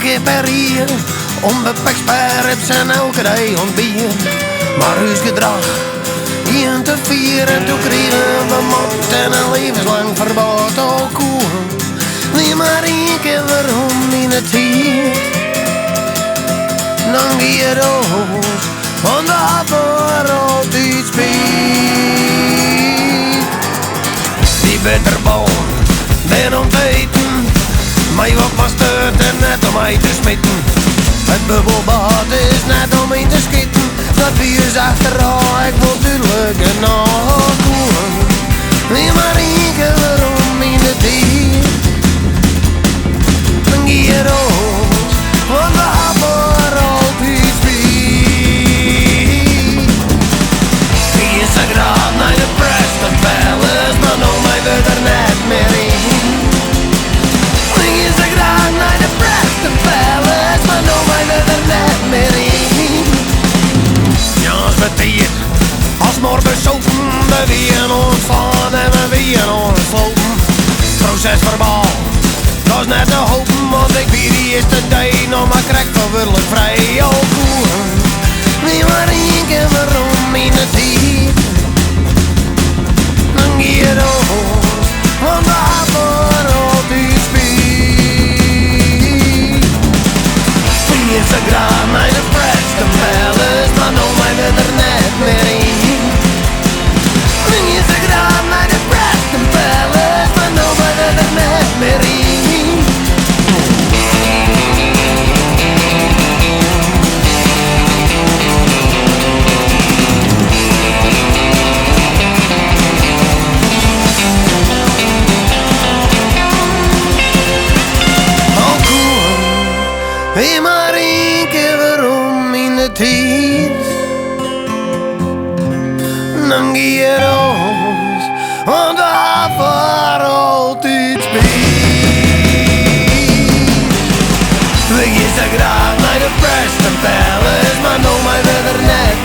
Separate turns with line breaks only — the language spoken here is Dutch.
ik per hier, onbeperkt sper heb zijn elke dag ontbier. Maar uw gedrag, hier te vier en toen kregen we mot en een levenslang verbod al koer. Niet maar één keer waarom in het hier, dan gie je dood, want de happer altijd speelt. Die bitterboon, ben ontweten, maar wat was het er net om mij te smitten. Het bubbelbad is net om in te schieten, dat wie is achteraf, ik wil duidelijk en nog koeren. Niet maar één keer waarom in het hier, dan gie je dood, want de happer altijd speelt. Wie is er graag naar de Preston Palace, maar nou mij weer er net meer in. Wie is er graag naar de Preston Palace, maar nou mij weer er net meer in. Ja, als we hier, als morgen besopen, we wien ons van en we wien ons slopen. Proces verbaal, dat is net te hopen, want ik wie die is de day, nog maar krijg verwirrelijk vrij al koeren. Wie maar één keer waarom in het hier, dan gie je dood, want de happer altijd speelt. Wie is er graag naar de Preston Palace, maar nou mij weer er net meer in. Wie is er graag naar de Preston Palace, maar nou mij weer er net meer in. Wie maar één keer waarom in de tijd, dan gie je dood, want de happer altijd speelt. Wie is er graag naar de Preston Palace, maar nou mij weer er net